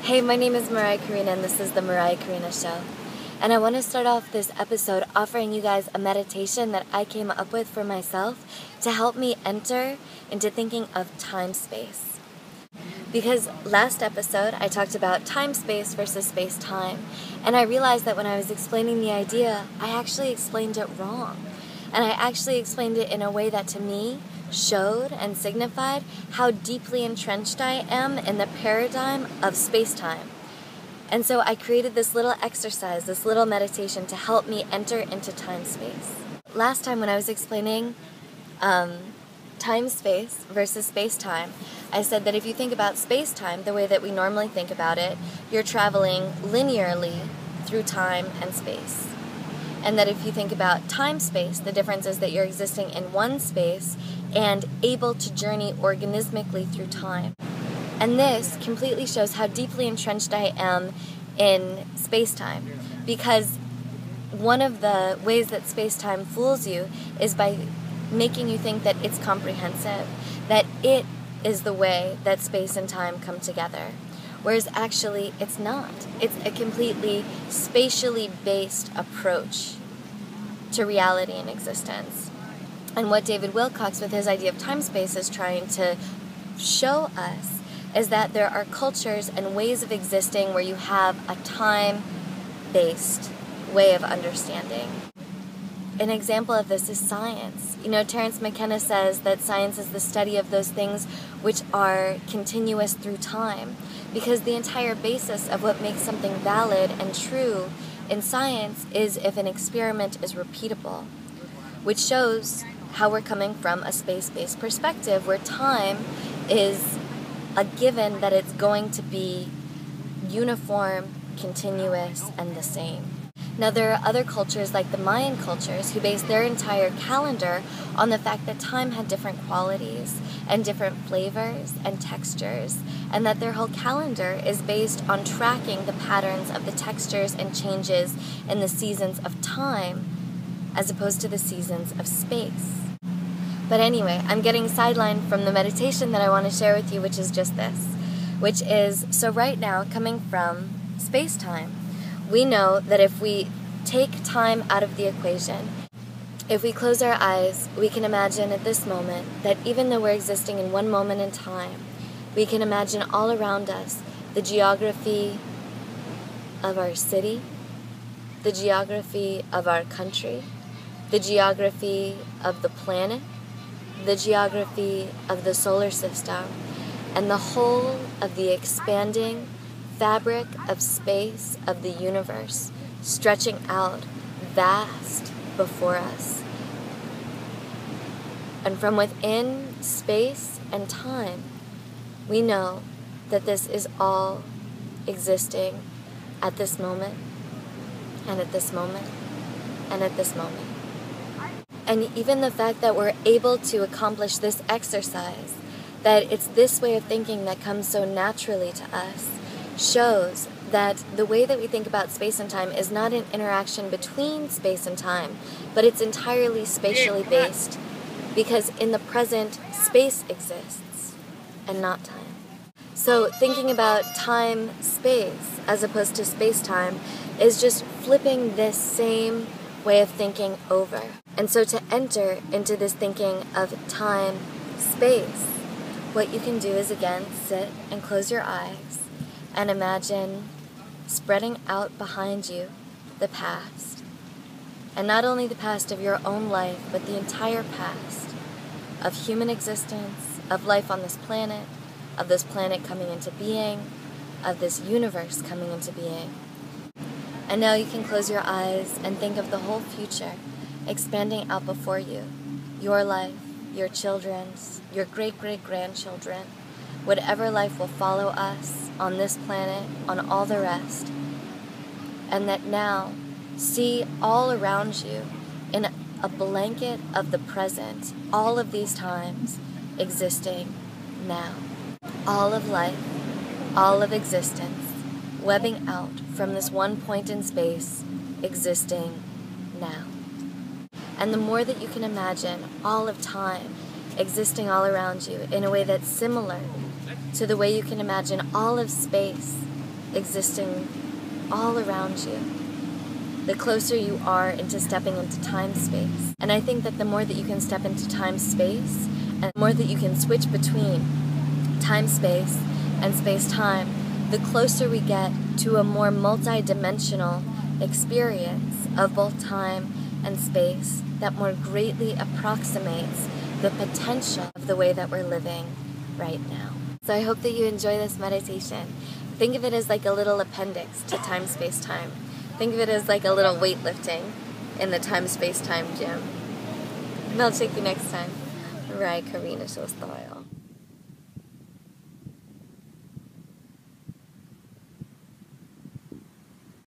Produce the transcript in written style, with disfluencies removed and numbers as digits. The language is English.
Hey, my name is Mariah Karina, and this is the Mariah Karina Show. And I want to start off this episode offering you guys a meditation that I came up with for myself to help me enter into thinking of time-space. Because last episode, I talked about time-space versus space-time, and I realized that when I was explaining the idea, I actually explained it wrong. And I actually explained it in a way that to me showed and signified how deeply entrenched I am in the paradigm of space-time. And so I created this little exercise, this little meditation to help me enter into time-space. Last time when I was explaining time-space versus space-time, I said that if you think about space-time the way that we normally think about it, you're traveling linearly through time and space. And that if you think about time-space, the difference is that you're existing in one space and able to journey organismically through time. And this completely shows how deeply entrenched I am in space-time, because one of the ways that space-time fools you is by making you think that it's comprehensive, that it is the way that space and time come together. Whereas actually it's not. It's a completely spatially based approach to reality and existence. And what David Wilcox, with his idea of time-space, is trying to show us is that there are cultures and ways of existing where you have a time-based way of understanding. An example of this is science. Terence McKenna says that science is the study of those things which are continuous through time, because the entire basis of what makes something valid and true in science is if an experiment is repeatable, which shows how we're coming from a space-based perspective where time is a given that it's going to be uniform, continuous, and the same. Now, there are other cultures like the Mayan cultures who base their entire calendar on the fact that time had different qualities and different flavors and textures, and that their whole calendar is based on tracking the patterns of the textures and changes in the seasons of time as opposed to the seasons of space. But anyway, I'm getting sidelined from the meditation that I want to share with you, which is just this, which is, so right now, coming from space-time, we know that if we take time out of the equation, if we close our eyes, we can imagine at this moment that even though we're existing in one moment in time, we can imagine all around us the geography of our city, the geography of our country, the geography of the planet, the geography of the solar system, and the whole of the expanding fabric of space of the universe stretching out vast before us. And from within space and time, we know that this is all existing at this moment, and at this moment, and at this moment. And even the fact that we're able to accomplish this exercise, that it's this way of thinking that comes so naturally to us, shows that the way that we think about space and time is not an interaction between space and time, but it's entirely spatially based, because in the present, space exists and not time. So thinking about time-space as opposed to space-time is just flipping this same way of thinking over. And so to enter into this thinking of time-space, what you can do is, again, sit and close your eyes and imagine spreading out behind you the past. And not only the past of your own life, but the entire past of human existence, of life on this planet, of this planet coming into being, of this universe coming into being. And now you can close your eyes and think of the whole future expanding out before you. Your life, your children's, your great-great-grandchildren, whatever life will follow us on this planet, on all the rest. And that now, see all around you in a blanket of the present, all of these times existing now. All of life, all of existence, webbing out from this one point in space, existing now. And the more that you can imagine all of time existing all around you in a way that's similar to the way you can imagine all of space existing all around you, the closer you are into stepping into time-space. And I think that the more that you can step into time-space, and the more that you can switch between time-space and space-time, the closer we get to a more multi-dimensional experience of both time and space that more greatly approximates the potential of the way that we're living right now. So I hope that you enjoy this meditation. Think of it as like a little appendix to time, space, time. Think of it as like a little weightlifting in the time, space, time gym. And I'll take you next time. Right, Karina Show style.